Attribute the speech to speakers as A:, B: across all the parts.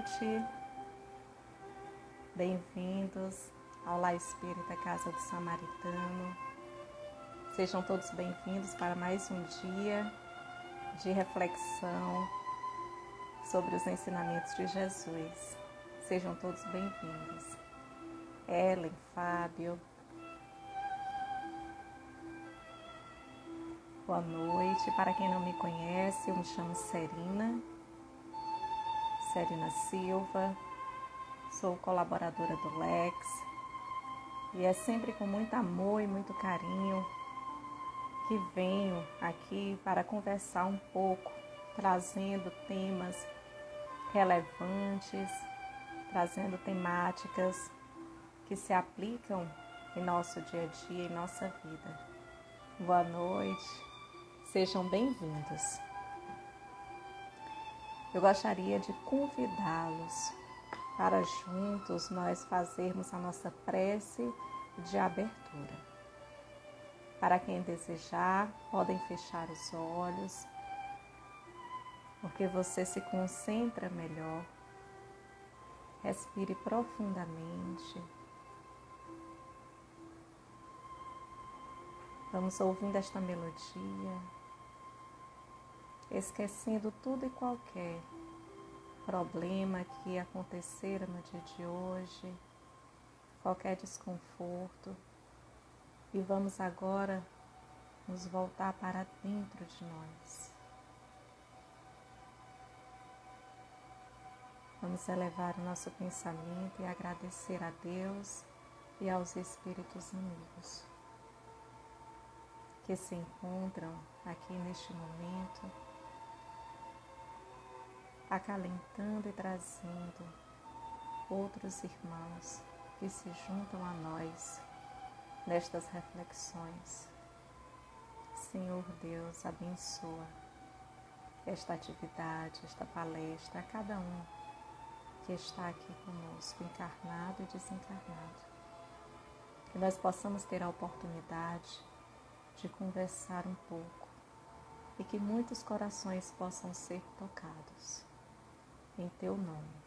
A: noite, bem-vindos ao Lar Espírita Casa do Samaritano. Sejam todos bem-vindos para mais um dia de reflexão sobre os ensinamentos de Jesus. Sejam todos bem-vindos. Ellen, Fábio, boa noite. Para quem não me conhece, eu me chamo Serina Silva, sou colaboradora do Lex e é sempre com muito amor e muito carinho que venho aqui para conversar um pouco, trazendo temas relevantes, trazendo temáticas que se aplicam em nosso dia a dia, em nossa vida. Boa noite, sejam bem-vindos. Eu gostaria de convidá-los para juntos nós fazermos a nossa prece de abertura. Para quem desejar, podem fechar os olhos, porque você se concentra melhor. Respire profundamente. Vamos ouvindo esta melodia, esquecendo tudo e qualquer problema que acontecera no dia de hoje, qualquer desconforto. E vamos agora nos voltar para dentro de nós. Vamos elevar o nosso pensamento e agradecer a Deus e aos Espíritos amigos que se encontram aqui neste momento, acalentando e trazendo outros irmãos que se juntam a nós nestas reflexões. Senhor Deus, abençoa esta atividade, esta palestra, a cada um que está aqui conosco, encarnado e desencarnado. Que nós possamos ter a oportunidade de conversar um pouco e que muitos corações possam ser tocados em Teu nome.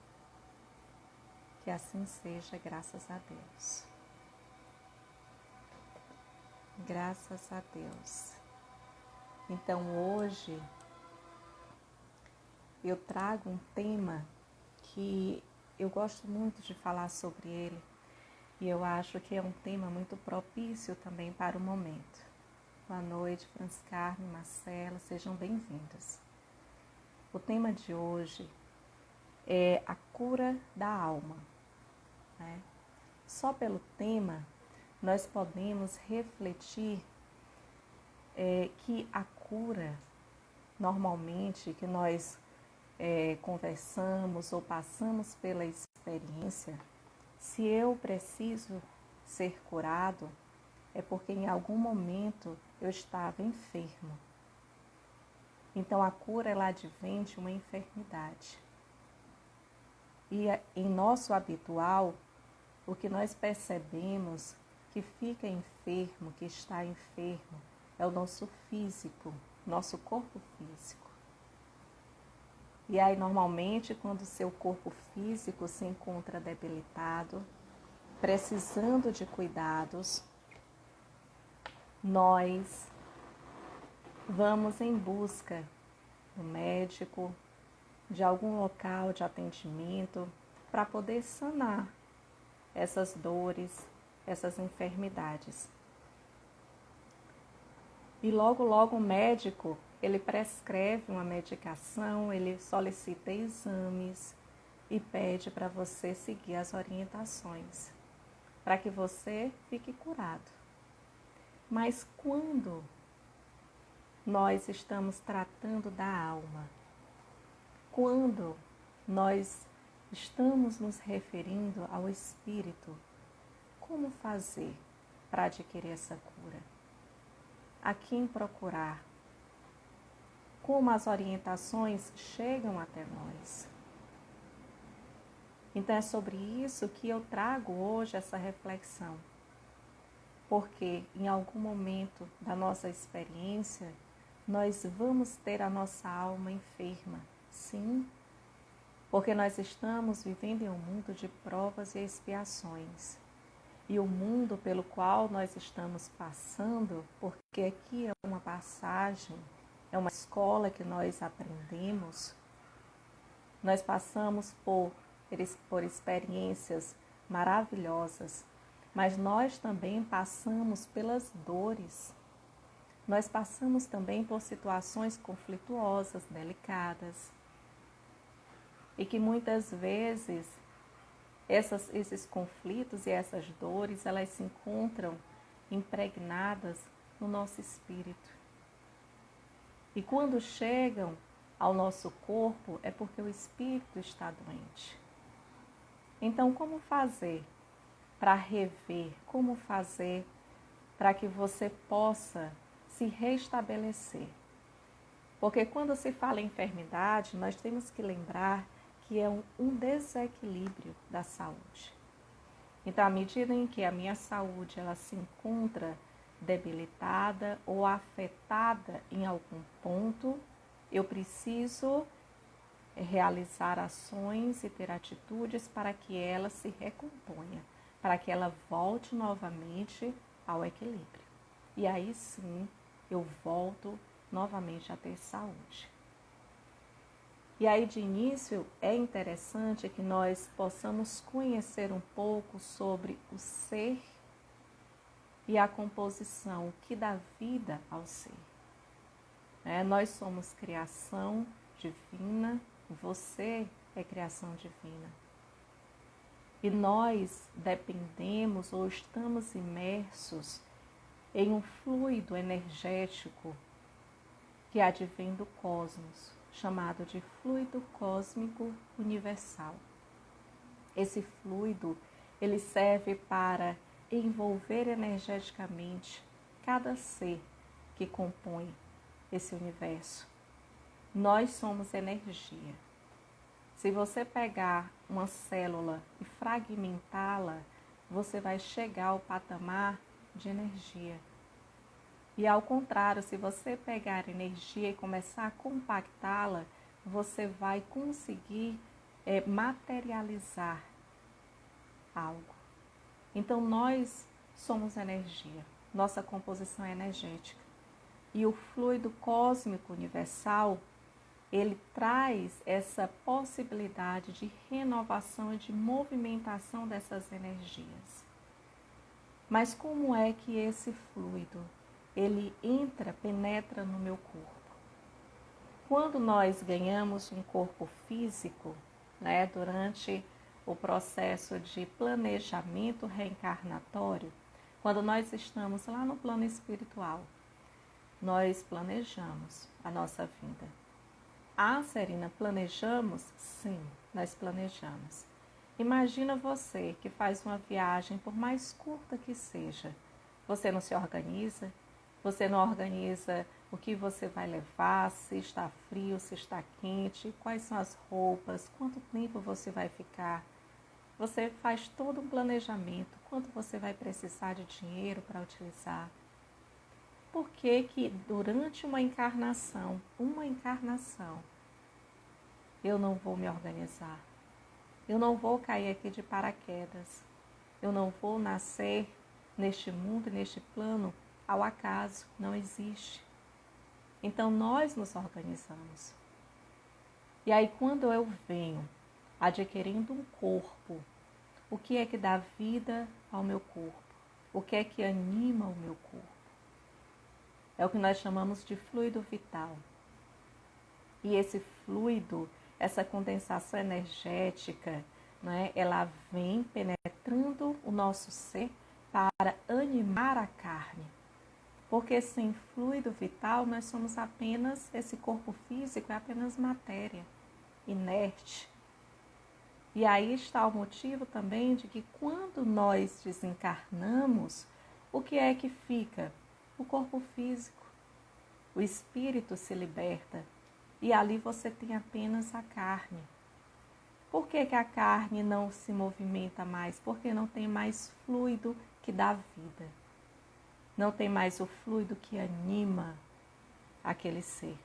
A: Que assim seja, graças a Deus. Graças a Deus. Então hoje eu trago um tema que eu gosto muito de falar sobre ele e eu acho que é um tema muito propício também para o momento. Boa noite, Franciscarne, Marcela, sejam bem-vindos. O tema de hoje é a cura da alma. Né? Só pelo tema nós podemos refletir que a cura, normalmente, que nós conversamos ou passamos pela experiência, se eu preciso ser curado, é porque em algum momento eu estava enfermo. Então a cura ela advém de uma enfermidade. E em nosso habitual, o que nós percebemos que fica enfermo, que está enfermo, é o nosso físico, nosso corpo físico. E aí, normalmente, quando o seu corpo físico se encontra debilitado, precisando de cuidados, nós vamos em busca do médico, de algum local de atendimento, para poder sanar essas dores, essas enfermidades. E logo o médico, ele prescreve uma medicação, ele solicita exames e pede para você seguir as orientações, para que você fique curado. Mas quando nós estamos tratando da alma, quando nós estamos nos referindo ao espírito, como fazer para adquirir essa cura? A quem procurar? Como as orientações chegam até nós? Então é sobre isso que eu trago hoje essa reflexão. Porque em algum momento da nossa experiência, nós vamos ter a nossa alma enferma, sim. Porque nós estamos vivendo em um mundo de provas e expiações. E o mundo pelo qual nós estamos passando, porque aqui é uma passagem, é uma escola que nós aprendemos, nós passamos por experiências maravilhosas, mas nós também passamos pelas dores. Nós passamos também por situações conflituosas, delicadas, e que muitas vezes esses conflitos e essas dores, elas se encontram impregnadas no nosso espírito. E quando chegam ao nosso corpo, é porque o espírito está doente. Então, como fazer para rever? Como fazer para que você possa se restabelecer? Porque quando se fala em enfermidade, nós temos que lembrar que é um desequilíbrio da saúde. Então, à medida em que a minha saúde ela se encontra debilitada ou afetada em algum ponto, eu preciso realizar ações e ter atitudes para que ela se recomponha, para que ela volte novamente ao equilíbrio. E aí sim, eu volto novamente a ter saúde. E aí, de início, é interessante que nós possamos conhecer um pouco sobre o ser e a composição, o que dá vida ao ser. Nós somos criação divina, você é criação divina. E nós dependemos ou estamos imersos em um fluido energético que advém do cosmos, chamado de fluido cósmico universal. Esse fluido, ele serve para envolver energeticamente cada ser que compõe esse universo. Nós somos energia. Se você pegar uma célula e fragmentá-la, você vai chegar ao patamar de energia. E ao contrário, se você pegar energia e começar a compactá-la, você vai conseguir materializar algo. Então nós somos energia, nossa composição é energética. E o fluido cósmico universal, ele traz essa possibilidade de renovação e de movimentação dessas energias. Mas como é que esse fluido ele entra, penetra no meu corpo? Quando nós ganhamos um corpo físico, durante o processo de planejamento reencarnatório, quando nós estamos lá no plano espiritual, nós planejamos a nossa vida. Serina, planejamos? Sim, nós planejamos. Imagina você que faz uma viagem, por mais curta que seja, você não se organiza? Você não organiza o que você vai levar, se está frio, se está quente, quais são as roupas, quanto tempo você vai ficar. Você faz todo um planejamento, quanto você vai precisar de dinheiro para utilizar. Por que que durante uma encarnação, eu não vou me organizar? Eu não vou cair aqui de paraquedas. Eu não vou nascer neste mundo, neste plano, ao acaso, não existe. Então nós nos organizamos. E aí quando eu venho adquirindo um corpo, o que é que dá vida ao meu corpo? O que é que anima o meu corpo? É o que nós chamamos de fluido vital. E esse fluido, essa condensação energética, ela vem penetrando o nosso ser para animar a carne. Porque sem fluido vital nós somos apenas, esse corpo físico é apenas matéria, inerte. E aí está o motivo também de que quando nós desencarnamos, o que é que fica? O corpo físico. O espírito se liberta e ali você tem apenas a carne. Por que que a carne não se movimenta mais? Porque não tem mais fluido que dá vida. Não tem mais o fluido que anima aquele ser.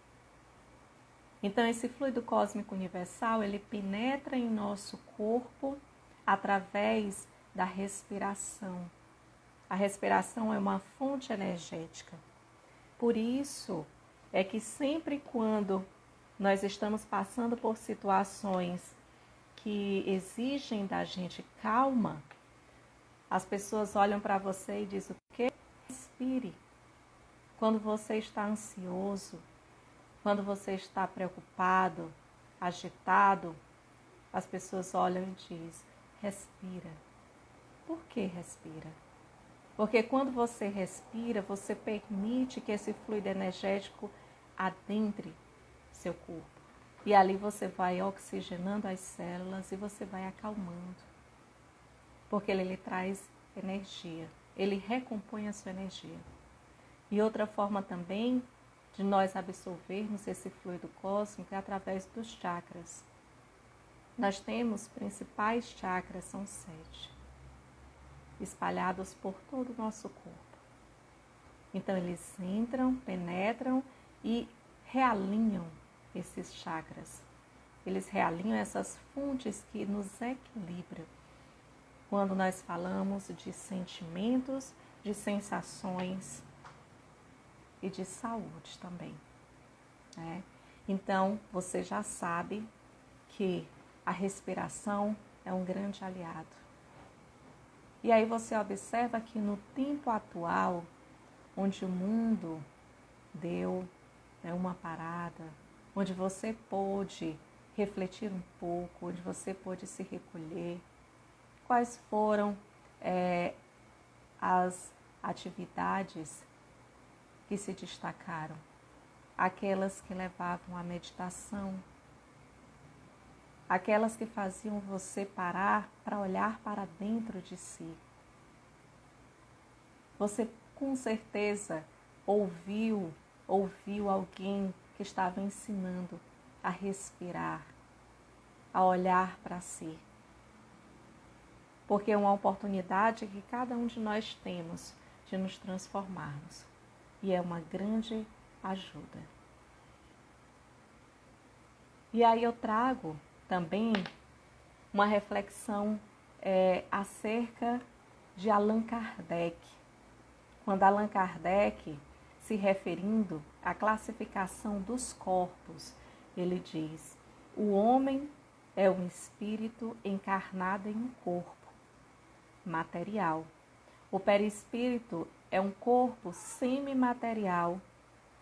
A: Então, esse fluido cósmico universal, ele penetra em nosso corpo através da respiração. A respiração é uma fonte energética. Por isso é que sempre quando nós estamos passando por situações que exigem da gente calma, as pessoas olham para você e dizem o quê? Respire. Quando você está ansioso, quando você está preocupado, agitado, as pessoas olham e dizem, respira. Por que respira? Porque quando você respira, você permite que esse fluido energético adentre seu corpo. E ali você vai oxigenando as células e você vai acalmando. Porque ele lhe traz energia, ele recompõe a sua energia. E outra forma também de nós absorvermos esse fluido cósmico é através dos chakras. Nós temos principais chakras, são 7, espalhados por todo o nosso corpo. Então eles entram, penetram e realinham esses chakras. Eles realinham essas fontes que nos equilibram. Quando nós falamos de sentimentos, de sensações e de saúde também, né? Então, você já sabe que a respiração é um grande aliado. E aí você observa que no tempo atual, onde o mundo deu uma parada, onde você pôde refletir um pouco, onde você pôde se recolher, quais foram as atividades que se destacaram? Aquelas que levavam à meditação, aquelas que faziam você parar para olhar para dentro de si. Você com certeza ouviu alguém que estava ensinando a respirar, a olhar para si. Porque é uma oportunidade que cada um de nós temos de nos transformarmos. E é uma grande ajuda. E aí eu trago também uma reflexão acerca de Allan Kardec. Quando Allan Kardec, se referindo à classificação dos corpos, ele diz: o homem é um espírito encarnado em um corpo material. O perispírito é um corpo semimaterial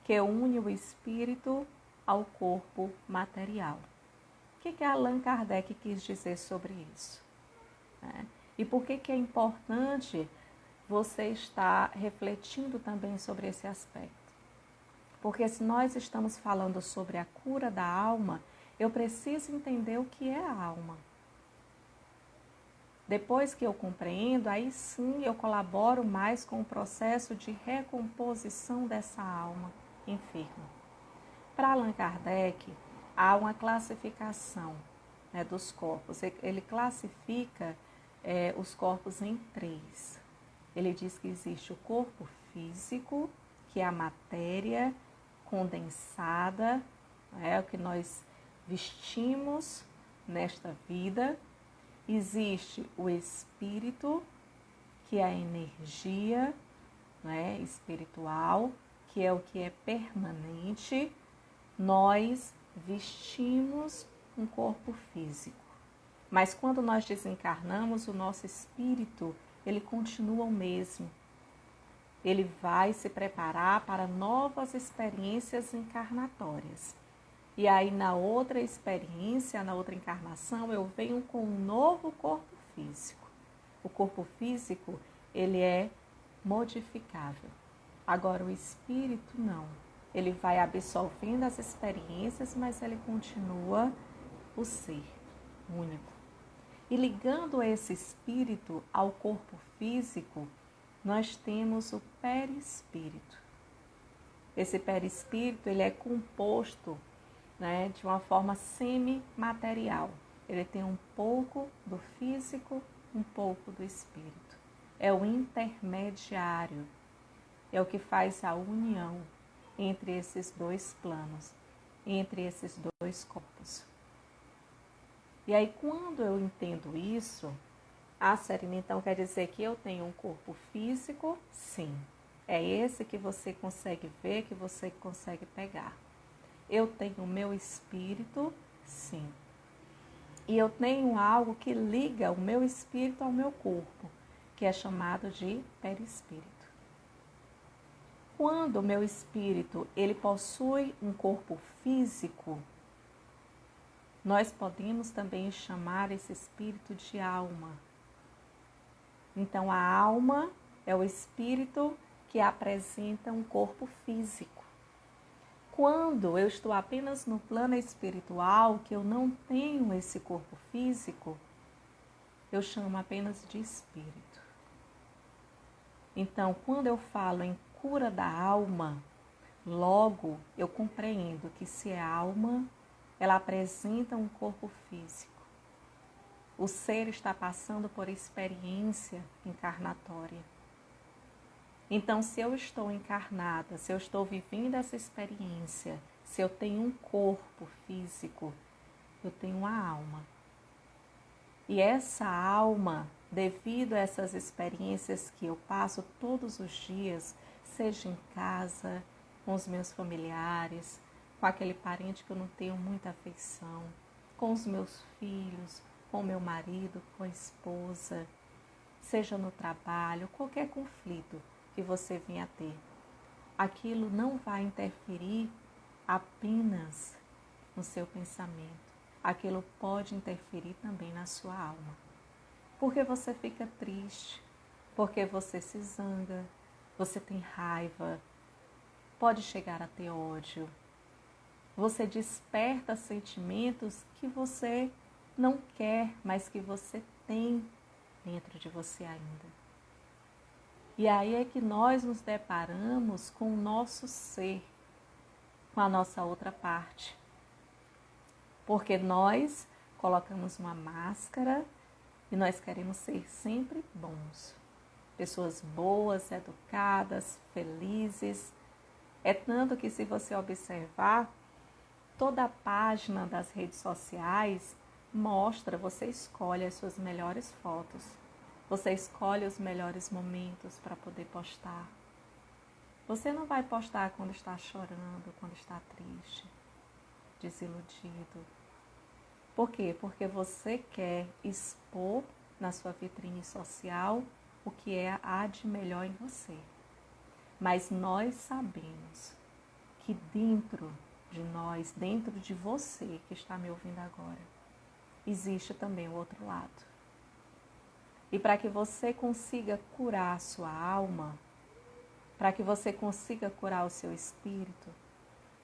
A: que une o espírito ao corpo material. O que Allan Kardec quis dizer sobre isso? E por que é importante você estar refletindo também sobre esse aspecto? Porque se nós estamos falando sobre a cura da alma, eu preciso entender o que é a alma. Depois que eu compreendo, aí sim eu colaboro mais com o processo de recomposição dessa alma enferma. Para Allan Kardec, há uma classificação dos corpos. Ele classifica os corpos em 3. Ele diz que existe o corpo físico, que é a matéria condensada, o que nós vestimos nesta vida. Existe o espírito, que é a energia espiritual, que é o que é permanente. Nós vestimos um corpo físico. Mas quando nós desencarnamos, o nosso espírito, ele continua o mesmo. Ele vai se preparar para novas experiências encarnatórias. E aí, na outra experiência, na outra encarnação, eu venho com um novo corpo físico. O corpo físico, ele é modificável. Agora, o espírito, não. Ele vai absorvendo as experiências, mas ele continua o ser único. E ligando esse espírito ao corpo físico, nós temos o perispírito. Esse perispírito, ele é composto de uma forma semimaterial. Ele tem um pouco do físico, um pouco do espírito. É o intermediário. É o que faz a união entre esses dois planos. entre esses dois corpos. E aí, quando eu entendo isso, Serina, então quer dizer que eu tenho um corpo físico? Sim. É esse que você consegue ver, que você consegue pegar. Eu tenho o meu espírito? Sim. E eu tenho algo que liga o meu espírito ao meu corpo, que é chamado de perispírito. Quando o meu espírito ele possui um corpo físico, nós podemos também chamar esse espírito de alma. Então, a alma é o espírito que apresenta um corpo físico. Quando eu estou apenas no plano espiritual, que eu não tenho esse corpo físico, eu chamo apenas de espírito. Então, quando eu falo em cura da alma, logo eu compreendo que se é alma, ela apresenta um corpo físico. O ser está passando por experiência encarnatória. Então, se eu estou encarnada, se eu estou vivendo essa experiência, se eu tenho um corpo físico, eu tenho uma alma. E essa alma, devido a essas experiências que eu passo todos os dias, seja em casa, com os meus familiares, com aquele parente que eu não tenho muita afeição, com os meus filhos, com o meu marido, com a esposa, seja no trabalho, qualquer conflito que você venha a ter, aquilo não vai interferir apenas no seu pensamento. Aquilo pode interferir também na sua alma. Porque você fica triste, porque você se zanga, você tem raiva, pode chegar a ter ódio. Você desperta sentimentos que você não quer, mas que você tem dentro de você ainda. E aí é que nós nos deparamos com o nosso ser, com a nossa outra parte. Porque nós colocamos uma máscara e nós queremos ser sempre bons. Pessoas boas, educadas, felizes. É tanto que, se você observar, toda a página das redes sociais mostra, você escolhe as suas melhores fotos. Você escolhe os melhores momentos para poder postar. Você não vai postar quando está chorando, quando está triste, desiludido. Por quê? Porque você quer expor na sua vitrine social o que há de melhor em você. Mas nós sabemos que dentro de nós, dentro de você que está me ouvindo agora, existe também o outro lado. E para que você consiga curar a sua alma, para que você consiga curar o seu espírito,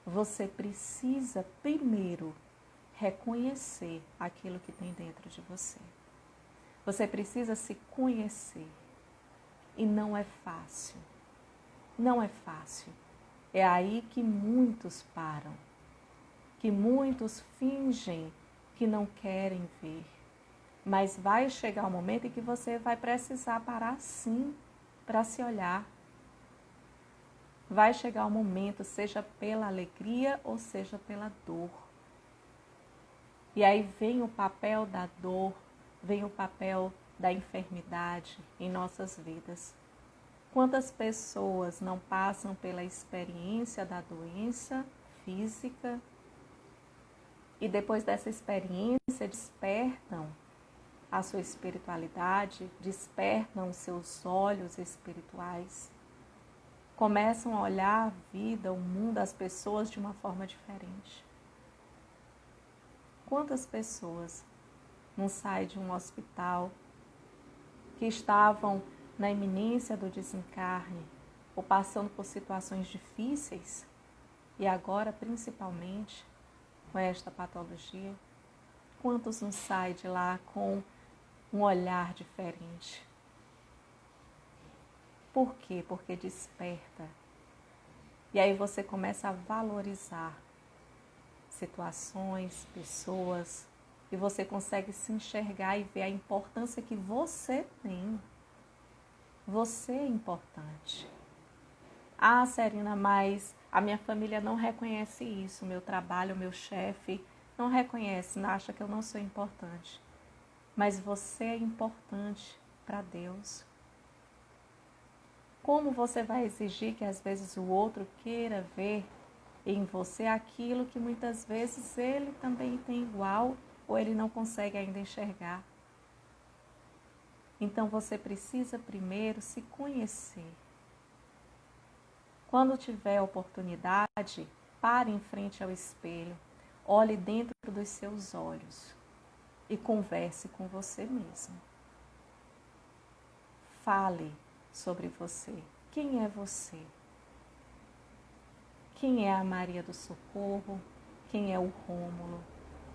A: você precisa primeiro reconhecer aquilo que tem dentro de você. Você precisa se conhecer. E não é fácil. Não é fácil. É aí que muitos param. Que muitos fingem que não querem ver. Mas vai chegar um momento em que você vai precisar parar sim para se olhar. Vai chegar um momento, seja pela alegria ou seja pela dor. E aí vem o papel da dor, vem o papel da enfermidade em nossas vidas. Quantas pessoas não passam pela experiência da doença física e depois dessa experiência despertam a sua espiritualidade, despertam os seus olhos espirituais, começam a olhar a vida, o mundo, as pessoas de uma forma diferente. Quantas pessoas não saem de um hospital que estavam na iminência do desencarne ou passando por situações difíceis e agora, principalmente, com esta patologia, quantos não saem de lá com um olhar diferente? Por quê? Porque desperta. E aí você começa a valorizar situações, pessoas, e você consegue se enxergar e ver a importância que você tem. Você é importante. Ah, Serina, mas a minha família não reconhece isso, o meu trabalho, o meu chefe não reconhece, acha que eu não sou importante. Mas você é importante para Deus. Como você vai exigir que às vezes o outro queira ver em você aquilo que muitas vezes ele também tem igual ou ele não consegue ainda enxergar? Então você precisa primeiro se conhecer. Quando tiver a oportunidade, pare em frente ao espelho, olhe dentro dos seus olhos e converse com você mesmo. Fale sobre você. Quem é você? Quem é a Maria do Socorro? Quem é o Rômulo?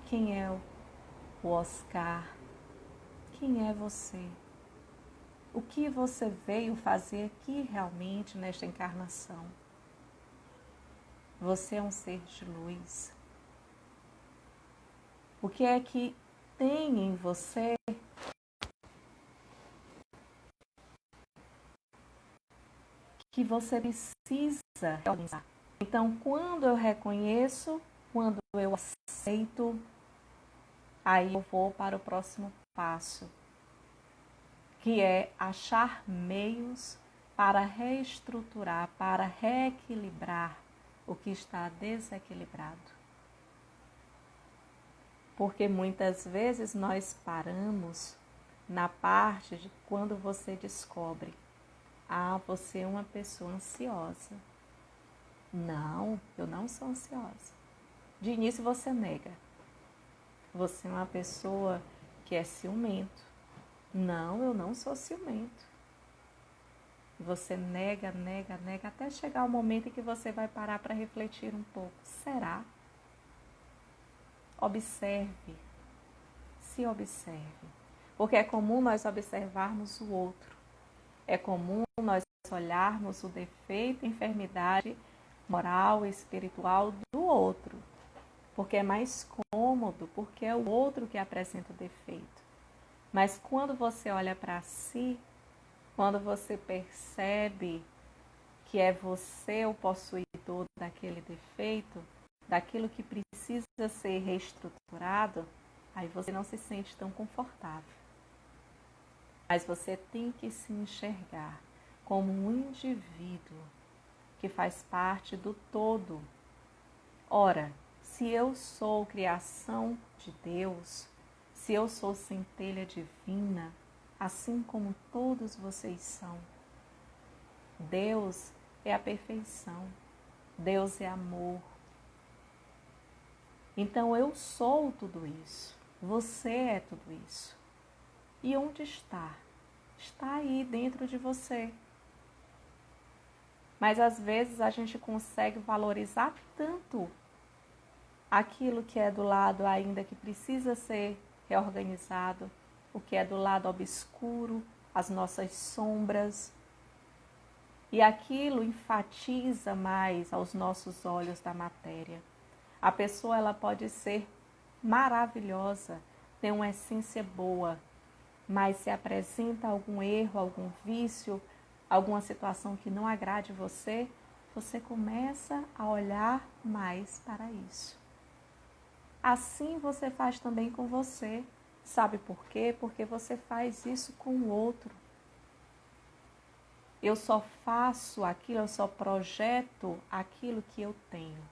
A: Quem é o Oscar? Quem é você? O que você veio fazer aqui realmente nesta encarnação? Você é um ser de luz. O que é que tem em você que você precisa realizar? Então, quando eu reconheço, quando eu aceito, aí eu vou para o próximo passo, que é achar meios para reestruturar, para reequilibrar o que está desequilibrado. Porque muitas vezes nós paramos na parte de quando você descobre: ah, você é uma pessoa ansiosa. Não, eu não sou ansiosa. De início você nega. Você é uma pessoa que é ciumento. Não, eu não sou ciumento. Você nega, nega, nega, até chegar o momento em que você vai parar para refletir um pouco. Será? Observe. Se observe. Porque é comum nós observarmos o outro. É comum nós olharmos o defeito e enfermidade moral e espiritual do outro. Porque é mais cômodo, porque é o outro que apresenta o defeito. Mas quando você olha para si, quando você percebe que é você o possuidor daquele defeito, daquilo que precisa ser reestruturado, aí você não se sente tão confortável. Mas você tem que se enxergar como um indivíduo que faz parte do todo. Ora, se eu sou criação de Deus, se eu sou centelha divina, assim como todos vocês são, Deus é a perfeição, Deus é amor. Então eu sou tudo isso, você é tudo isso. E onde está? Está aí dentro de você. Mas às vezes a gente consegue valorizar tanto aquilo que é do lado ainda que precisa ser reorganizado, o que é do lado obscuro, as nossas sombras. E aquilo enfatiza mais aos nossos olhos da matéria. A pessoa ela pode ser maravilhosa, tem uma essência boa, mas se apresenta algum erro, algum vício, alguma situação que não agrade você, você começa a olhar mais para isso. Assim você faz também com você. Sabe por quê? Porque você faz isso com o outro. Eu só faço aquilo, eu só projeto aquilo que eu tenho.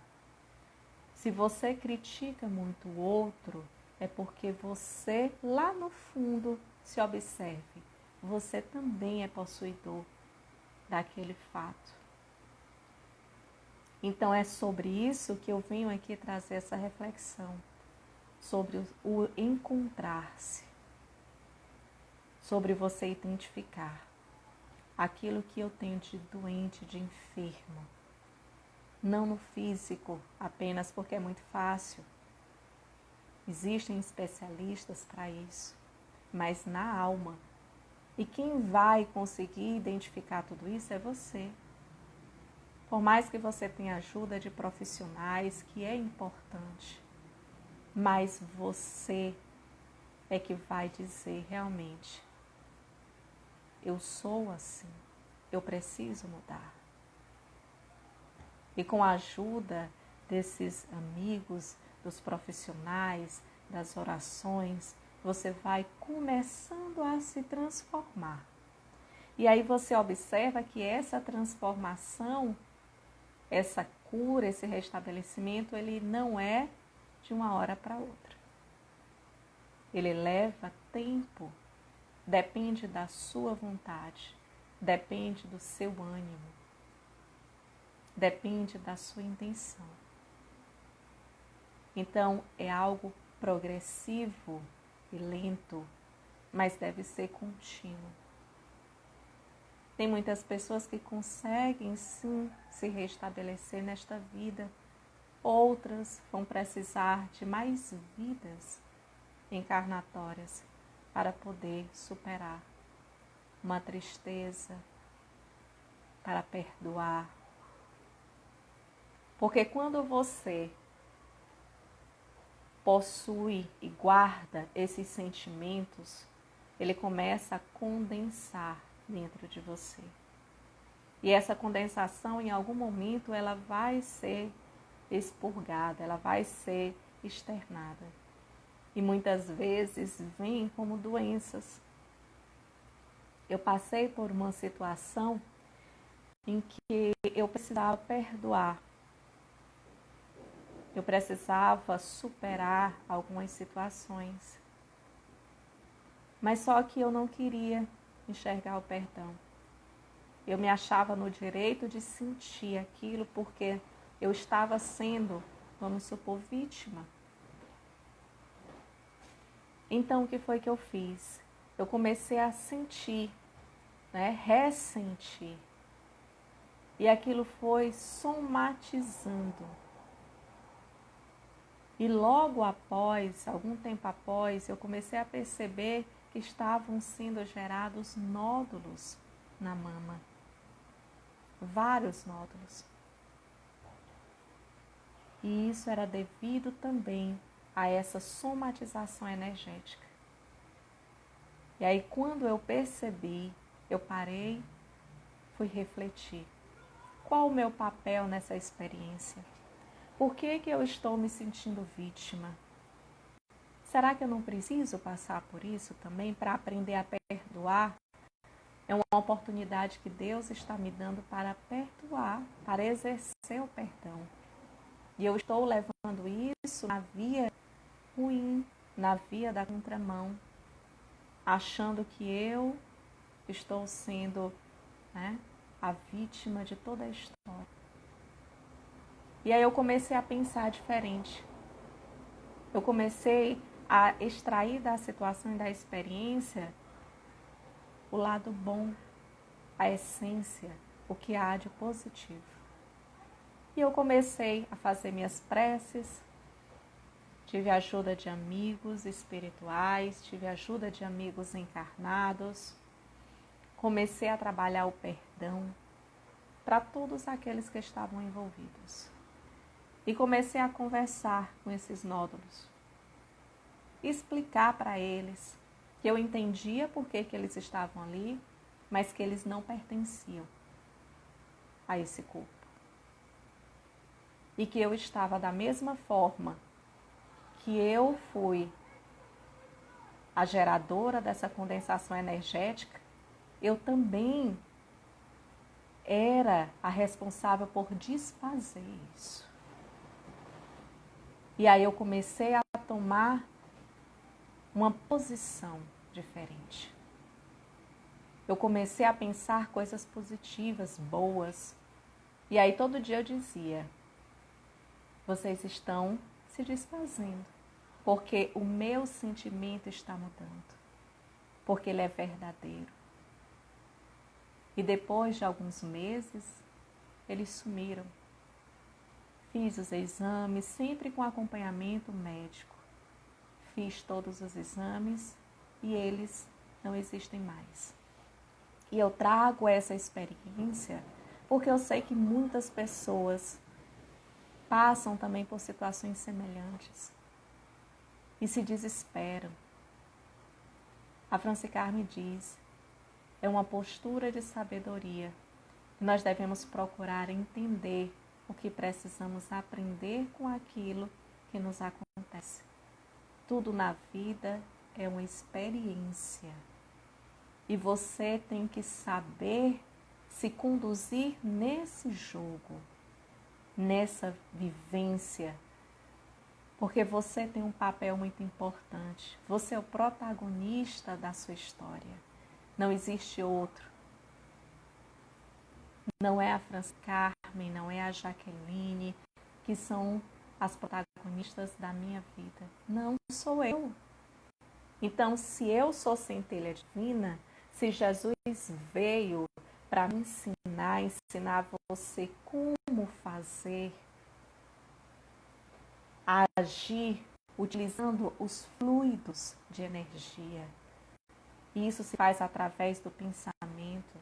A: Se você critica muito o outro, é porque você, lá no fundo, se observe. Você também é possuidor daquele fato. Então é sobre isso que eu venho aqui trazer essa reflexão. Sobre o encontrar-se. Sobre você identificar aquilo que eu tenho de doente, de enfermo. Não no físico, apenas porque é muito fácil. Existem especialistas para isso, mas na alma. E quem vai conseguir identificar tudo isso é você. Por mais que você tenha ajuda de profissionais, que é importante, mas você é que vai dizer realmente: eu sou assim, eu preciso mudar. E com a ajuda desses amigos, dos profissionais, das orações, você vai começando a se transformar. E aí você observa que essa transformação, essa cura, esse restabelecimento, ele não é de uma hora para outra. Ele leva tempo, depende da sua vontade, depende do seu ânimo, depende da sua intenção. Então, é algo progressivo e lento, mas deve ser contínuo. Tem muitas pessoas que conseguem sim se restabelecer nesta vida, outras vão precisar de mais vidas encarnatórias para poder superar uma tristeza, para perdoar. Porque quando você possui e guarda esses sentimentos, ele começa a condensar dentro de você. E essa condensação, em algum momento, ela vai ser expurgada, ela vai ser externada. E muitas vezes vem como doenças. Eu passei por uma situação em que eu precisava perdoar. Eu precisava superar algumas situações. Mas só que eu não queria enxergar o perdão. Eu me achava no direito de sentir aquilo porque eu estava sendo, vamos supor, vítima. Então, o que foi que eu fiz? Eu comecei a sentir, ressentir. E aquilo foi somatizando. E logo após, algum tempo após, eu comecei a perceber que estavam sendo gerados nódulos na mama. Vários nódulos. E isso era devido também a essa somatização energética. E aí, quando eu percebi, eu parei, fui refletir. Qual o meu papel nessa experiência? Por que eu estou me sentindo vítima? Será que eu não preciso passar por isso também para aprender a perdoar? É uma oportunidade que Deus está me dando para perdoar, para exercer o perdão. E eu estou levando isso na via ruim, na via da contramão, achando que eu estou sendo a vítima de toda a história. E aí eu comecei a pensar diferente. Eu comecei a extrair da situação e da experiência o lado bom, a essência, o que há de positivo. E eu comecei a fazer minhas preces, tive a ajuda de amigos espirituais, tive a ajuda de amigos encarnados, comecei a trabalhar o perdão para todos aqueles que estavam envolvidos. E comecei a conversar com esses nódulos, explicar para eles que eu entendia por que eles estavam ali, mas que eles não pertenciam a esse corpo. E que eu estava da mesma forma que eu fui a geradora dessa condensação energética, eu também era a responsável por desfazer isso. E aí eu comecei a tomar uma posição diferente. Eu comecei a pensar coisas positivas, boas. E aí todo dia eu dizia, vocês estão se desfazendo, porque o meu sentimento está mudando, porque ele é verdadeiro. E depois de alguns meses, eles sumiram. Fiz os exames, sempre com acompanhamento médico. Fiz todos os exames e eles não existem mais. E eu trago essa experiência porque eu sei que muitas pessoas passam também por situações semelhantes e se desesperam. A Franci Carme diz, é uma postura de sabedoria. Nós devemos procurar entender o que precisamos aprender com aquilo que nos acontece. Tudo na vida é uma experiência. E você tem que saber se conduzir nesse jogo, nessa vivência. Porque você tem um papel muito importante. Você é o protagonista da sua história. Não existe outro. Não é a Franz Carmen, não é a Jaqueline, que são as protagonistas da minha vida. Não sou eu. Então, se eu sou centelha divina, se Jesus veio para me ensinar você como fazer, agir utilizando os fluidos de energia. E isso se faz através do pensamento.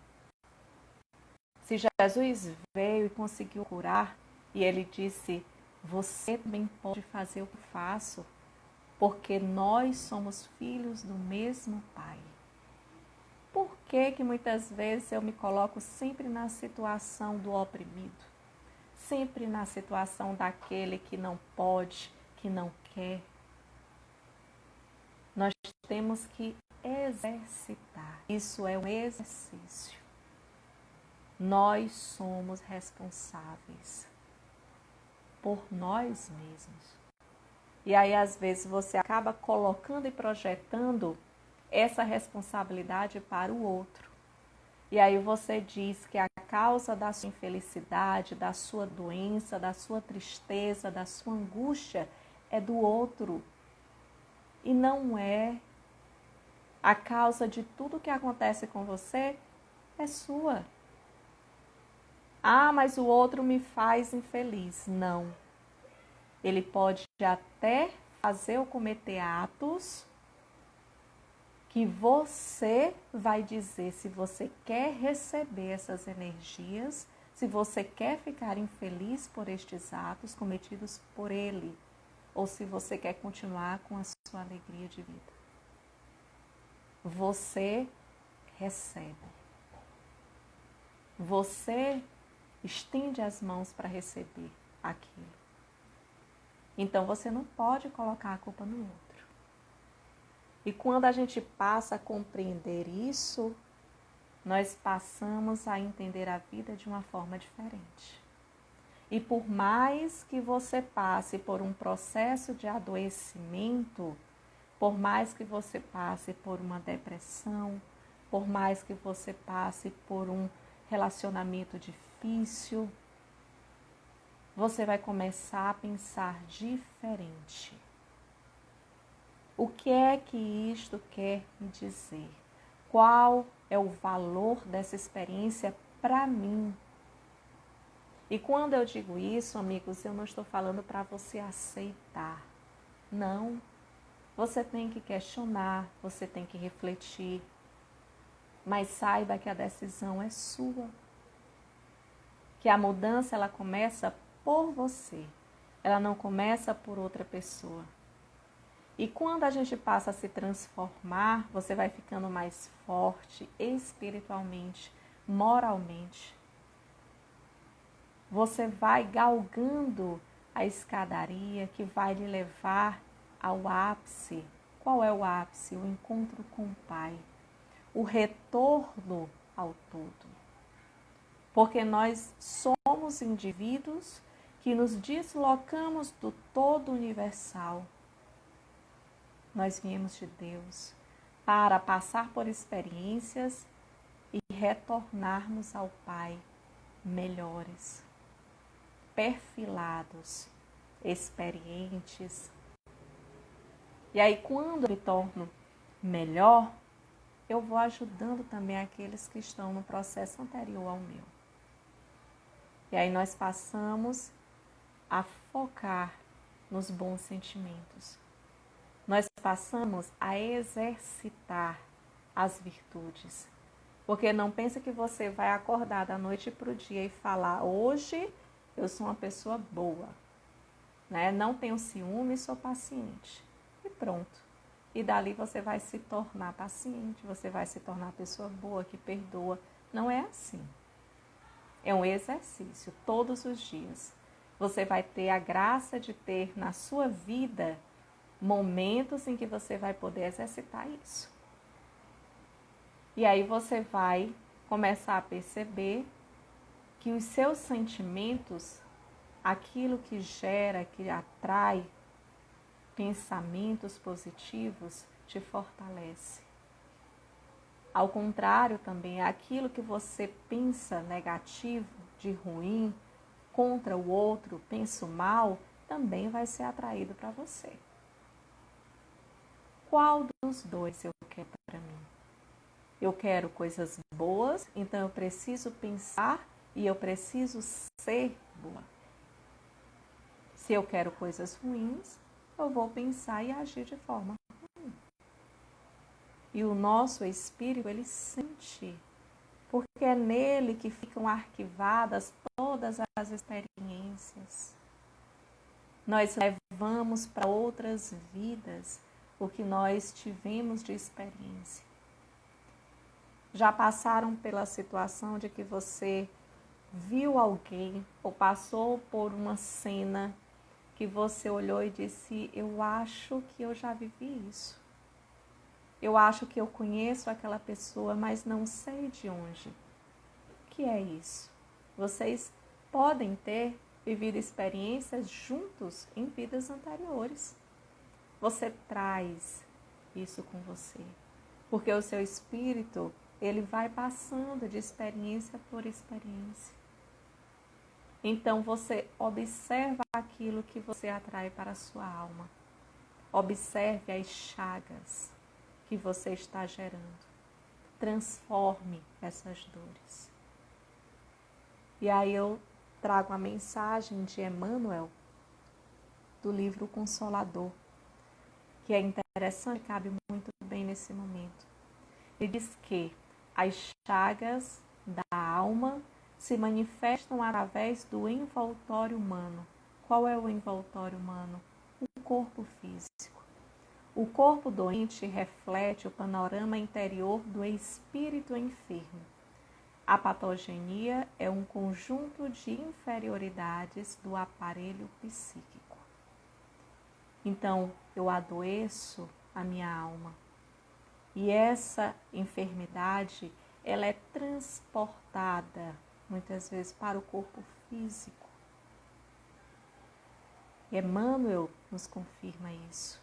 A: Se Jesus veio e conseguiu curar, e ele disse, você também pode fazer o que eu faço, porque nós somos filhos do mesmo Pai. Por que muitas vezes eu me coloco sempre na situação do oprimido? Sempre na situação daquele que não pode, que não quer. Nós temos que exercitar. Isso é um exercício. Nós somos responsáveis por nós mesmos. E aí, às vezes, você acaba colocando e projetando essa responsabilidade para o outro. E aí você diz que a causa da sua infelicidade, da sua doença, da sua tristeza, da sua angústia é do outro. E não é. A causa de tudo que acontece com você é sua. Ah, mas o outro me faz infeliz. Não. Ele pode até fazer ou cometer atos que você vai dizer se você quer receber essas energias, se você quer ficar infeliz por estes atos cometidos por ele, ou se você quer continuar com a sua alegria de vida. Você recebe. Você estende as mãos para receber aquilo. Então você não pode colocar a culpa no outro. E quando a gente passa a compreender isso, nós passamos a entender a vida de uma forma diferente. E por mais que você passe por um processo de adoecimento, por mais que você passe por uma depressão, por mais que você passe por um relacionamento difícil, você vai começar a pensar diferente. O que é que isto quer me dizer? Qual é o valor dessa experiência para mim? E quando eu digo isso, amigos, eu não estou falando para você aceitar. Não. Você tem que questionar, você tem que refletir. Mas saiba que a decisão é sua. Que a mudança ela começa por você. Ela não começa por outra pessoa. E quando a gente passa a se transformar, você vai ficando mais forte espiritualmente, moralmente. Você vai galgando a escadaria que vai lhe levar ao ápice. Qual é o ápice? O encontro com o Pai. O retorno ao todo. Porque nós somos indivíduos que nos deslocamos do todo universal. Nós viemos de Deus para passar por experiências e retornarmos ao Pai melhores, perfilados, experientes. E aí, quando eu me torno melhor, eu vou ajudando também aqueles que estão no processo anterior ao meu. E aí nós passamos a focar nos bons sentimentos. Nós passamos a exercitar as virtudes. Porque não pensa que você vai acordar da noite para o dia e falar, hoje eu sou uma pessoa boa. Né? Não tenho ciúme, sou paciente. E pronto. E dali você vai se tornar paciente, você vai se tornar pessoa boa, que perdoa. Não é assim. É um exercício todos os dias. Você vai ter a graça de ter na sua vida momentos em que você vai poder exercitar isso. E aí você vai começar a perceber que os seus sentimentos, aquilo que gera, que atrai pensamentos positivos, te fortalece. Ao contrário também, aquilo que você pensa negativo, de ruim, contra o outro, pensa mal, também vai ser atraído para você. Qual dos dois eu quero para mim? Eu quero coisas boas, então eu preciso pensar e eu preciso ser boa. Se eu quero coisas ruins, eu vou pensar e agir de forma ruim. E o nosso espírito, ele sente, porque é nele que ficam arquivadas todas as experiências. Nós levamos para outras vidas o que nós tivemos de experiência. Já passaram pela situação de que você viu alguém ou passou por uma cena que você olhou e disse: eu acho que eu já vivi isso. Eu acho que eu conheço aquela pessoa, mas não sei de onde. O que é isso? Vocês podem ter vivido experiências juntos em vidas anteriores. Você traz isso com você, porque o seu espírito, ele vai passando de experiência por experiência. Então você observa aquilo que você atrai para a sua alma. Observe as chagas que você está gerando. Transforme essas dores. E aí eu trago a mensagem de Emmanuel, do livro Consolador, que é interessante, cabe muito bem nesse momento. Ele diz que as chagas da alma se manifestam através do envoltório humano. Qual é o envoltório humano? O corpo físico. O corpo doente reflete o panorama interior do espírito enfermo. A patogenia é um conjunto de inferioridades do aparelho psíquico. Então, eu adoeço a minha alma. E essa enfermidade, ela é transportada, muitas vezes, para o corpo físico. Emmanuel nos confirma isso.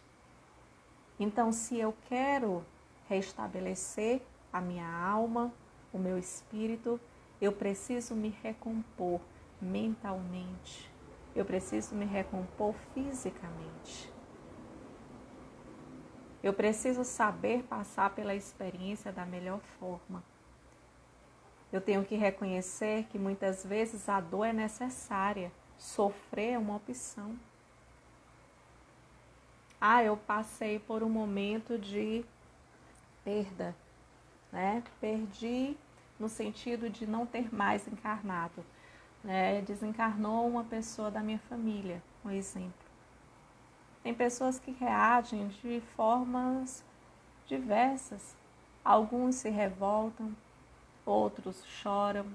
A: Então, se eu quero restabelecer a minha alma, o meu espírito, eu preciso me recompor mentalmente. Eu preciso me recompor fisicamente. Eu preciso saber passar pela experiência da melhor forma. Eu tenho que reconhecer que muitas vezes a dor é necessária. Sofrer é uma opção. Eu passei por um momento de perda, né? Perdi no sentido de não ter mais encarnado, né? Desencarnou uma pessoa da minha família, um exemplo. Tem pessoas que reagem de formas diversas. Alguns se revoltam, outros choram,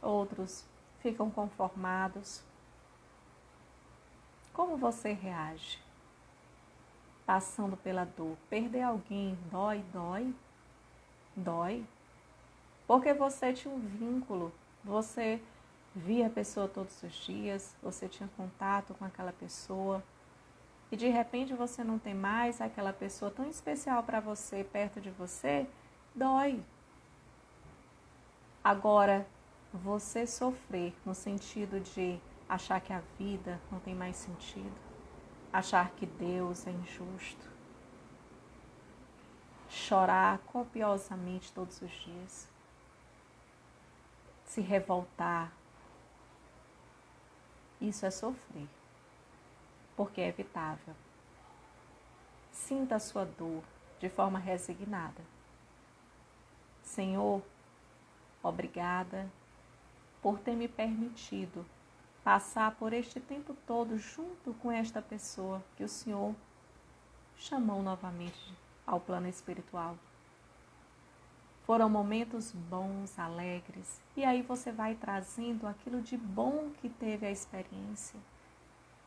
A: outros ficam conformados. Como você reage? Passando pela dor. Perder alguém dói? Dói. Porque você tinha um vínculo, você via a pessoa todos os dias, você tinha contato com aquela pessoa. E de repente você não tem mais aquela pessoa tão especial para você, perto de você, dói. Agora, você sofrer no sentido de achar que a vida não tem mais sentido, achar que Deus é injusto, chorar copiosamente todos os dias, se revoltar, isso é sofrer, porque é evitável. Sinta a sua dor de forma resignada. Senhor, obrigada por ter me permitido passar por este tempo todo junto com esta pessoa que o Senhor chamou novamente ao plano espiritual. Foram momentos bons, alegres. E aí você vai trazendo aquilo de bom que teve a experiência.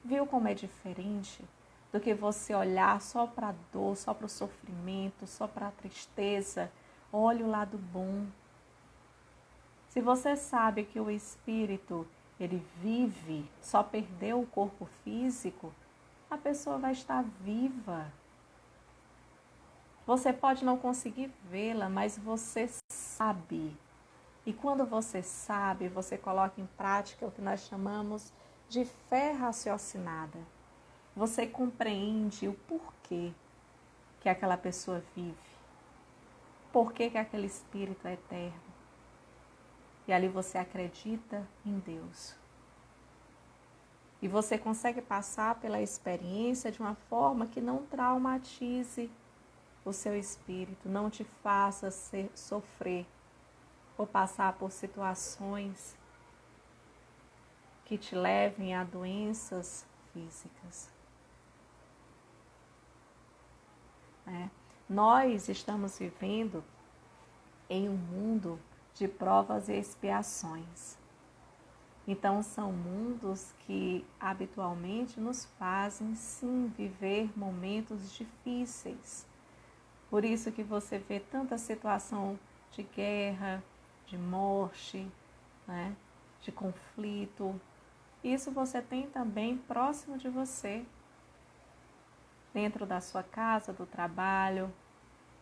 A: Viu como é diferente do que você olhar só para a dor, só para o sofrimento, só para a tristeza? Olhe o lado bom. Se você sabe que o espírito, ele vive, só perdeu o corpo físico, a pessoa vai estar viva. Você pode não conseguir vê-la, mas você sabe. E quando você sabe, você coloca em prática o que nós chamamos de fé raciocinada. Você compreende o porquê que aquela pessoa vive. Porquê que aquele espírito é eterno. E ali você acredita em Deus. E você consegue passar pela experiência de uma forma que não traumatize o seu espírito, não te faça sofrer ou passar por situações que te levem a doenças físicas. Nós estamos vivendo em um mundo de provas e expiações. Então, são mundos que habitualmente nos fazem, sim, viver momentos difíceis. Por isso que você vê tanta situação de guerra, de morte, né? De conflito. Isso você tem também próximo de você, dentro da sua casa, do trabalho.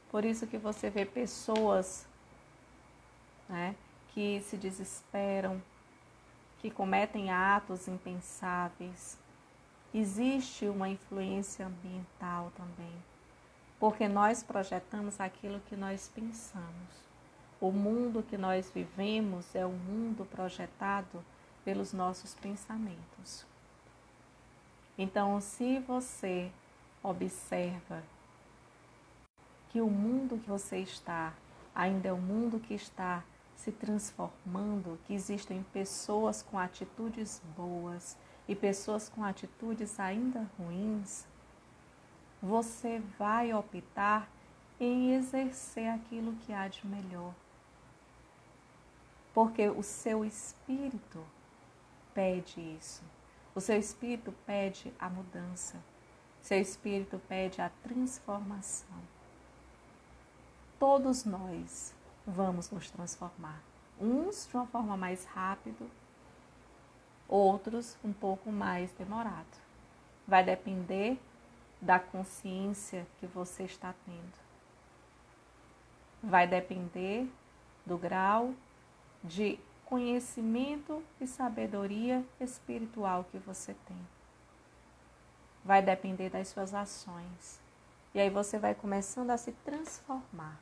A: Por isso que você vê pessoas, né, que se desesperam, que cometem atos impensáveis. Existe uma influência ambiental também, porque nós projetamos aquilo que nós pensamos. O mundo que nós vivemos é um mundo projetado pelos nossos pensamentos. Então, se você observa que o mundo que você está ainda é um mundo que está se transformando, que existem pessoas com atitudes boas e pessoas com atitudes ainda ruins, você vai optar em exercer aquilo que há de melhor. Porque o seu espírito pede isso. O seu espírito pede a mudança. O seu espírito pede a transformação. Todos nós vamos nos transformar. Uns de uma forma mais rápida, outros um pouco mais demorado. Vai depender da consciência que você está tendo. Vai depender do grau de conhecimento e sabedoria espiritual que você tem. Vai depender das suas ações. E aí você vai começando a se transformar.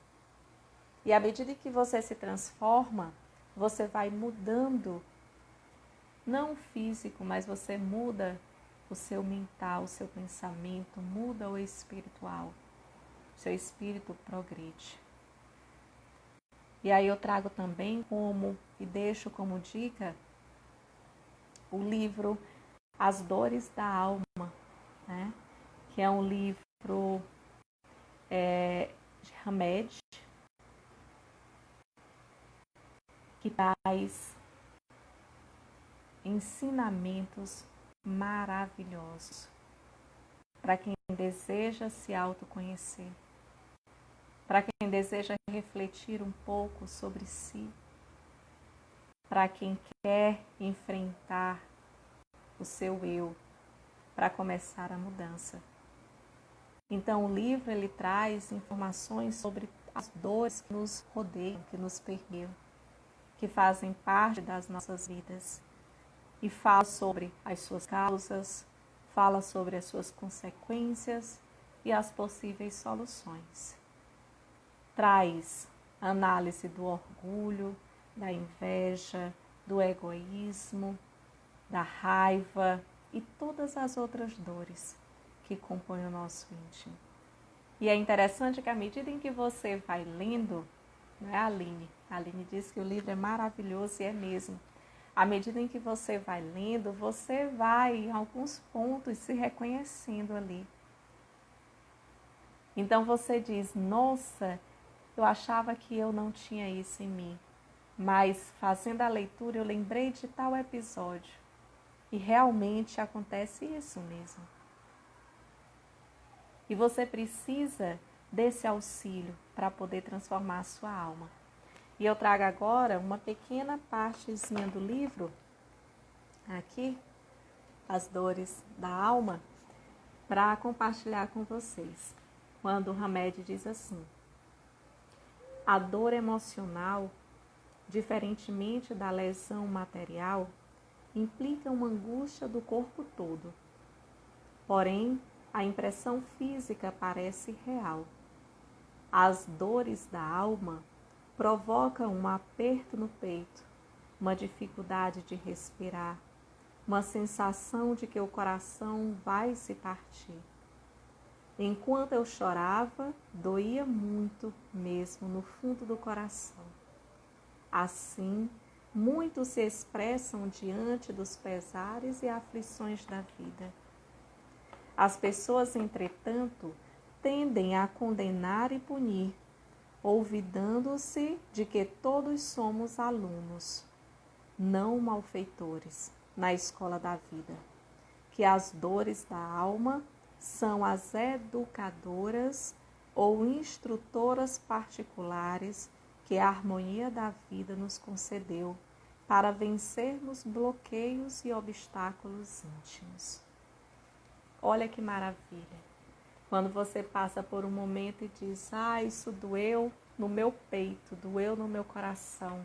A: E à medida que você se transforma, você vai mudando, não o físico, mas você muda o seu mental, o seu pensamento, muda o espiritual. O seu espírito progride. E aí eu trago também e deixo como dica o livro As Dores da Alma, né? Que é um livro de Hamed, que traz ensinamentos maravilhosos para quem deseja se autoconhecer, para quem deseja refletir um pouco sobre si, para quem quer enfrentar o seu eu, para começar a mudança. Então o livro ele traz informações sobre as dores que nos rodeiam, que nos permeiam, que fazem parte das nossas vidas. E fala sobre as suas causas, fala sobre as suas consequências e as possíveis soluções. Traz análise do orgulho, da inveja, do egoísmo, da raiva e todas as outras dores que compõem o nosso íntimo. E é interessante que à medida em que você vai lendo, não é a Aline diz que o livro é maravilhoso e é mesmo. À medida em que você vai lendo, você vai em alguns pontos se reconhecendo ali. Então você diz, nossa, Eu achava que eu não tinha isso em mim, mas fazendo a leitura eu lembrei de tal episódio e realmente acontece isso mesmo. E você precisa desse auxílio para poder transformar a sua alma. E eu trago agora uma pequena partezinha do livro, aqui, As Dores da Alma, para compartilhar com vocês. Quando o Hamed diz assim: a dor emocional, diferentemente da lesão material, implica uma angústia do corpo todo. Porém, a impressão física parece real. As dores da alma provocam um aperto no peito, uma dificuldade de respirar, uma sensação de que o coração vai se partir. Enquanto eu chorava, doía muito mesmo no fundo do coração. Assim, muitos se expressam diante dos pesares e aflições da vida. As pessoas, entretanto, tendem a condenar e punir, olvidando-se de que todos somos alunos, não malfeitores, na escola da vida, que as dores da alma são as educadoras ou instrutoras particulares que a harmonia da vida nos concedeu para vencermos bloqueios e obstáculos íntimos. Olha que maravilha! Quando você passa por um momento e diz: isso doeu no meu peito, doeu no meu coração,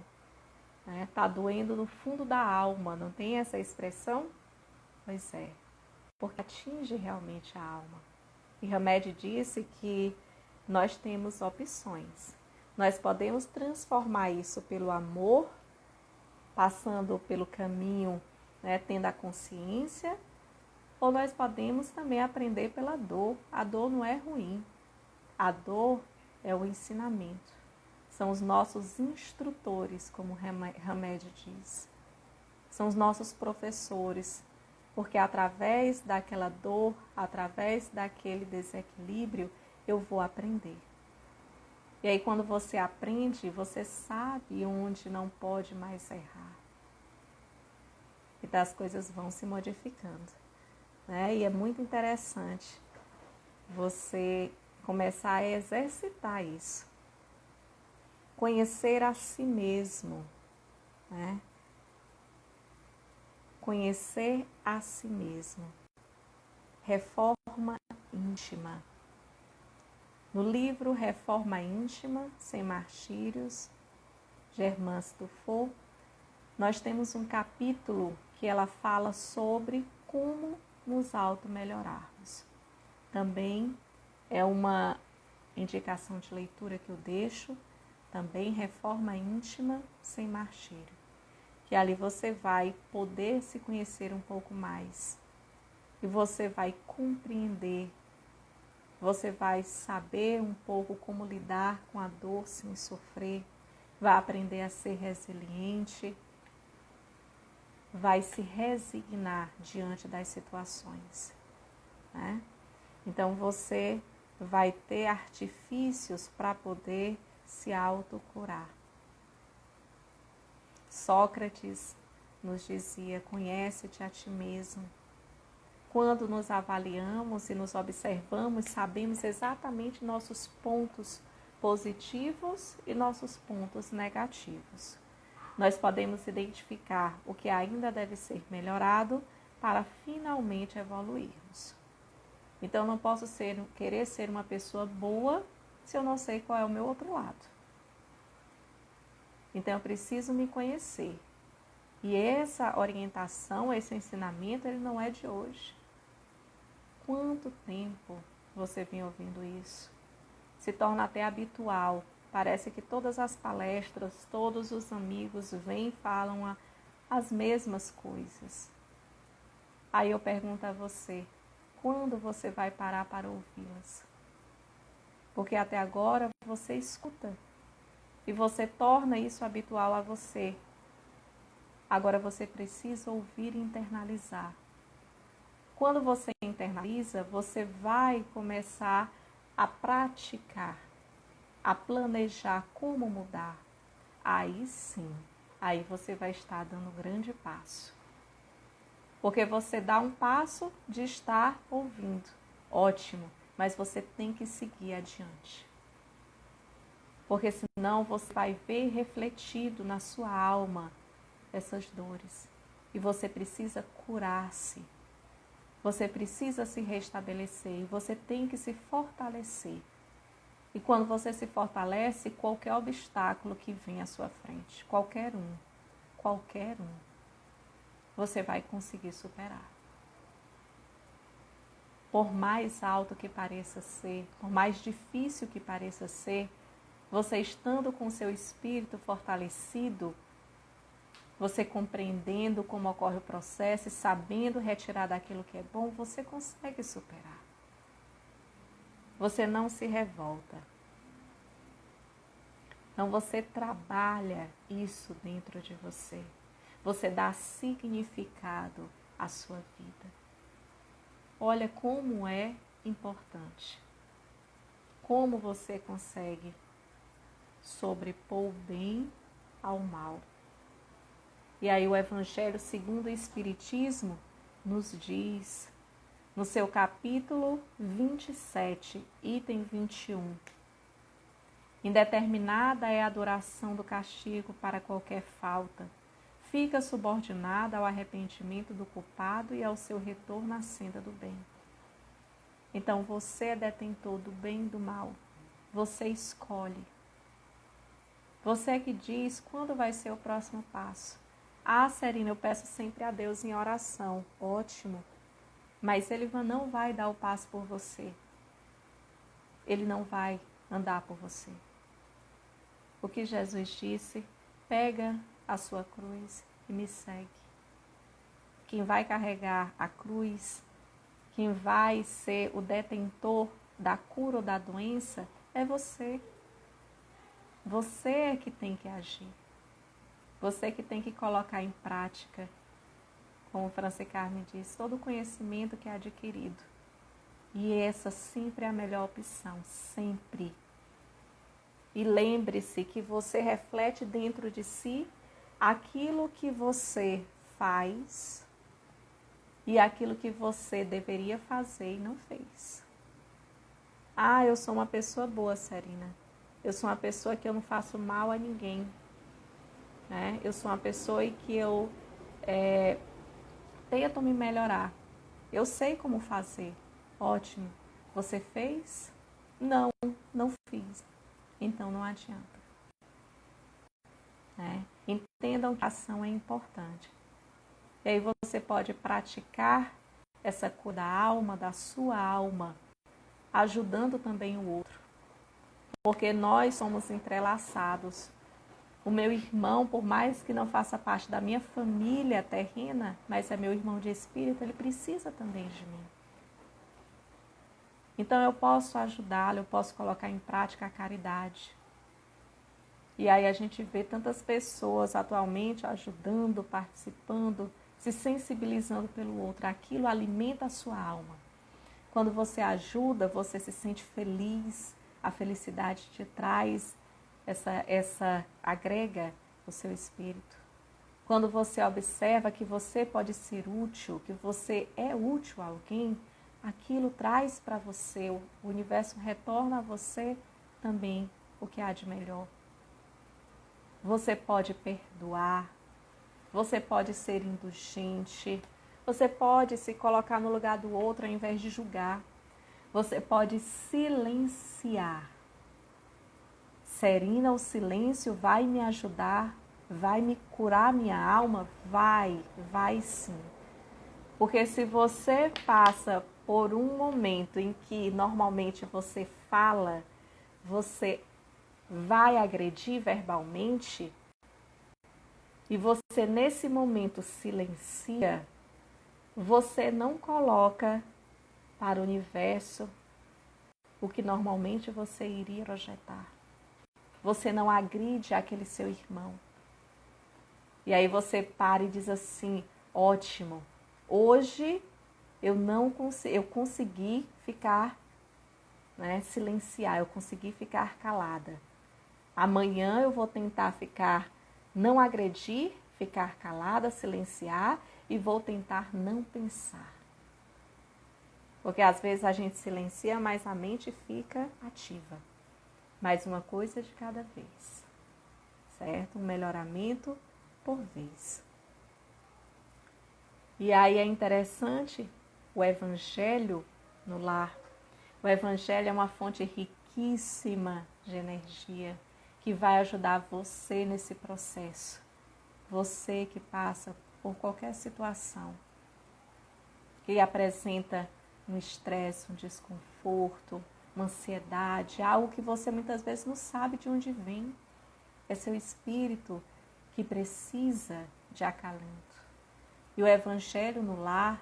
A: tá doendo no fundo da alma, não tem essa expressão? Pois é, porque atinge realmente a alma. E Hamed disse que nós temos opções. Nós podemos transformar isso pelo amor, passando pelo caminho, tendo a consciência, ou nós podemos também aprender pela dor. A dor não é ruim. A dor é o ensinamento. São os nossos instrutores, como Hamed diz. São os nossos professores. Porque através daquela dor, através daquele desequilíbrio, eu vou aprender. E aí quando você aprende, você sabe onde não pode mais errar. E as coisas vão se modificando. E é muito interessante você começar a exercitar isso. Conhecer a si mesmo. Conhecer a si mesmo. Reforma íntima. No livro Reforma Íntima, Sem Martírios, Germance Dufour, nós temos um capítulo que ela fala sobre como nos auto-melhorarmos. Também é uma indicação de leitura que eu deixo, também Reforma Íntima Sem Martírio, que ali você vai poder se conhecer um pouco mais e você vai compreender, você vai saber um pouco como lidar com a dor sem sofrer, vai aprender a ser resiliente, vai se resignar diante das situações. Então você vai ter artifícios para poder se autocurar. Sócrates nos dizia: conhece-te a ti mesmo. Quando nos avaliamos e nos observamos, sabemos exatamente nossos pontos positivos e nossos pontos negativos. Nós podemos identificar o que ainda deve ser melhorado para finalmente evoluirmos. Então, eu não posso querer ser uma pessoa boa se eu não sei qual é o meu outro lado. Então, eu preciso me conhecer. E essa orientação, esse ensinamento, ele não é de hoje. Quanto tempo você vem ouvindo isso? Se torna até habitual. Parece que todas as palestras, todos os amigos vêm e falam as mesmas coisas. Aí eu pergunto a você, quando você vai parar para ouvi-las? Porque até agora você escuta e você torna isso habitual a você. Agora você precisa ouvir e internalizar. Quando você internaliza, você vai começar a praticar, a planejar como mudar, aí sim, aí você vai estar dando um grande passo. Porque você dá um passo de estar ouvindo, ótimo, mas você tem que seguir adiante. Porque senão você vai ver refletido na sua alma essas dores. E você precisa curar-se. Você precisa se restabelecer. E você tem que se fortalecer. E quando você se fortalece, qualquer obstáculo que vem à sua frente, qualquer um, você vai conseguir superar. Por mais alto que pareça ser, por mais difícil que pareça ser, você estando com seu espírito fortalecido, você compreendendo como ocorre o processo e sabendo retirar daquilo que é bom, você consegue superar. Você não se revolta. Então você trabalha isso dentro de você. Você dá significado à sua vida. Olha como é importante. Como você consegue sobrepor o bem ao mal. E aí o Evangelho segundo o Espiritismo nos diz, no seu capítulo 27, item 21, indeterminada é a duração do castigo para qualquer falta, fica subordinada ao arrependimento do culpado e ao seu retorno à senda do bem. Então você é detentor do bem e do mal, você escolhe. Você é que diz quando vai ser o próximo passo. Ah, Serina, eu peço sempre a Deus em oração. Ótimo. Mas Ele não vai dar o passo por você. Ele não vai andar por você. O que Jesus disse, pega a sua cruz e me segue. Quem vai carregar a cruz, quem vai ser o detentor da cura ou da doença, é você. Você é que tem que agir. Você que tem que colocar em prática, como Francis Carme diz, todo o conhecimento que é adquirido. E essa sempre é a melhor opção, sempre. E lembre-se que você reflete dentro de si aquilo que você faz e aquilo que você deveria fazer e não fez. Ah, eu sou uma pessoa boa, Serina. Eu sou uma pessoa que eu não faço mal a ninguém. Né? Eu sou uma pessoa que eu tento me melhorar. Eu sei como fazer. Ótimo. Você fez? Não, não fiz. Então não adianta. Né? Entendam que a ação é importante. E aí você pode praticar essa cura da alma, da sua alma, ajudando também o outro. Porque nós somos entrelaçados. O meu irmão, por mais que não faça parte da minha família terrena, mas é meu irmão de espírito, ele precisa também de mim. Então eu posso ajudá-lo, eu posso colocar em prática a caridade. E aí a gente vê tantas pessoas atualmente ajudando, participando, se sensibilizando pelo outro. Aquilo alimenta a sua alma. Quando você ajuda, você se sente feliz, a felicidade te traz, essa agrega o seu espírito. Quando você observa que você pode ser útil, que você é útil a alguém, aquilo traz para você, o universo retorna a você também o que há de melhor. Você pode perdoar, você pode ser indulgente, você pode se colocar no lugar do outro ao invés de julgar. Você pode silenciar. Serina, o silêncio vai me ajudar, vai me curar minha alma? Vai sim. Porque se você passa por um momento em que normalmente você fala, você vai agredir verbalmente, e você nesse momento silencia, você não coloca para o universo o que normalmente você iria projetar. Você não agride aquele seu irmão. E aí você para e diz assim, ótimo, hoje eu consegui ficar né, silenciar, eu consegui ficar calada. Amanhã eu vou tentar não agredir, ficar calada, silenciar e vou tentar não pensar. Porque às vezes a gente silencia, mas a mente fica ativa. Mas uma coisa de cada vez, certo? Um melhoramento por vez. E aí é interessante o Evangelho no lar. O Evangelho é uma fonte riquíssima de energia que vai ajudar você nesse processo. Você que passa por qualquer situação, que apresenta um estresse, um desconforto, uma ansiedade, algo que você muitas vezes não sabe de onde vem. É seu espírito que precisa de acalento. E o Evangelho no lar,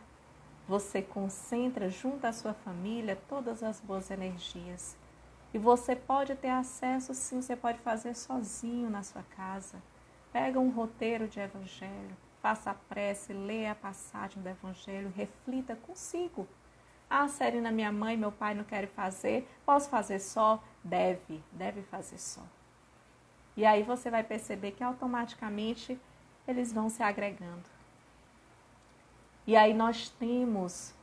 A: você concentra junto à sua família todas as boas energias. E você pode ter acesso, sim, você pode fazer sozinho na sua casa. Pega um roteiro de Evangelho, faça a prece, leia a passagem do Evangelho, reflita consigo. Ah, Serina, minha mãe e meu pai não querem fazer, posso fazer só? Deve fazer só. E aí você vai perceber que automaticamente eles vão se agregando. E aí nós temos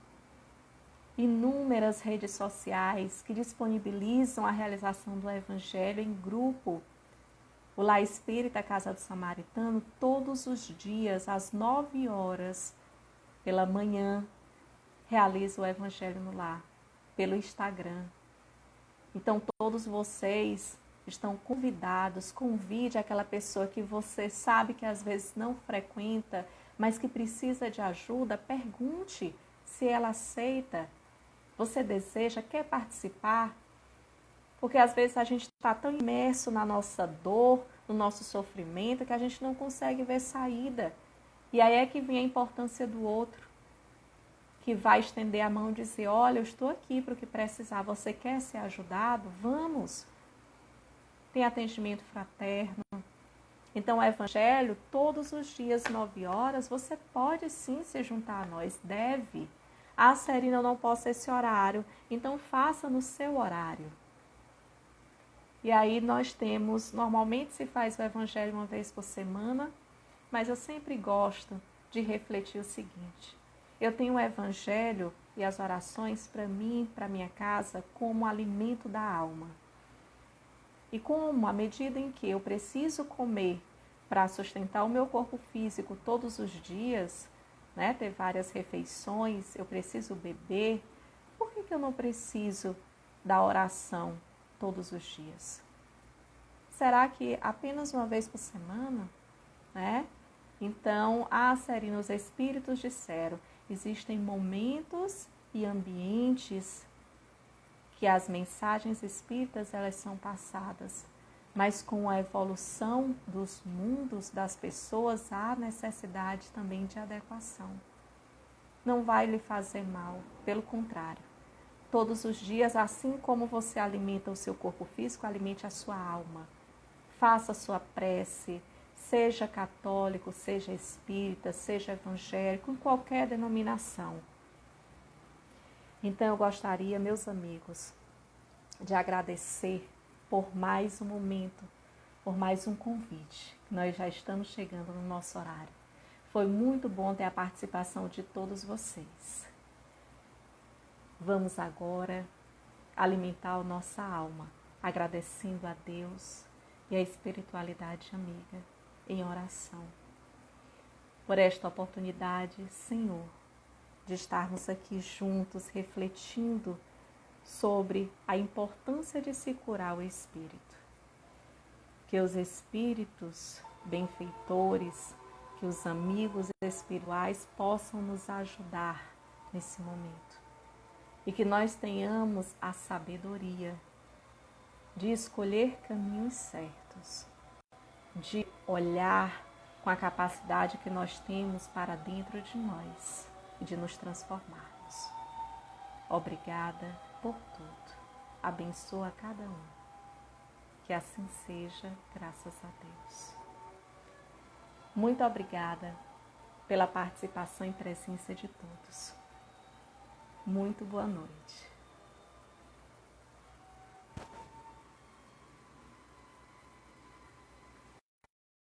A: inúmeras redes sociais que disponibilizam a realização do Evangelho em grupo. O Lar Espírita Casa do Samaritano, todos os dias, às 9 horas pela manhã, realiza o Evangelho no Lar, pelo Instagram. Então, todos vocês estão convidados, convide aquela pessoa que você sabe que às vezes não frequenta, mas que precisa de ajuda, pergunte se ela aceita. Você deseja, quer participar? Porque às vezes a gente está tão imerso na nossa dor, no nosso sofrimento, que a gente não consegue ver saída. E aí é que vem a importância do outro, que vai estender a mão e dizer, olha, eu estou aqui para o que precisar, você quer ser ajudado? Vamos! Tem atendimento fraterno. Então, o Evangelho, todos os dias, 9 horas, você pode sim se juntar a nós, deve. Ah, Serina, eu não posso esse horário, então faça no seu horário. E aí nós temos, normalmente se faz o Evangelho uma vez por semana, mas eu sempre gosto de refletir o seguinte, eu tenho o Evangelho e as orações para mim, para minha casa, como alimento da alma. E como, à medida em que eu preciso comer para sustentar o meu corpo físico todos os dias, né, ter várias refeições, eu preciso beber, por que eu não preciso da oração todos os dias? Será que apenas uma vez por semana? Né? Então, Serina, os Espíritos disseram, existem momentos e ambientes que as mensagens espíritas elas são passadas, mas com a evolução dos mundos, das pessoas, há necessidade também de adequação. Não vai lhe fazer mal, pelo contrário. Todos os dias, assim como você alimenta o seu corpo físico, alimente a sua alma. Faça a sua prece, seja católico, seja espírita, seja evangélico, em qualquer denominação. Então eu gostaria, meus amigos, de agradecer por mais um momento, por mais um convite. Nós já estamos chegando no nosso horário. Foi muito bom ter a participação de todos vocês. Vamos agora alimentar a nossa alma, agradecendo a Deus e a espiritualidade amiga em oração. Por esta oportunidade, Senhor, de estarmos aqui juntos refletindo sobre a importância de se curar o espírito. Que os espíritos benfeitores, que os amigos espirituais possam nos ajudar nesse momento. E que nós tenhamos a sabedoria de escolher caminhos certos, de olhar com a capacidade que nós temos para dentro de nós e de nos transformarmos. Obrigada por tudo. Abençoa cada um. Que assim seja, graças a Deus. Muito obrigada pela participação e presença de todos. Muito boa noite.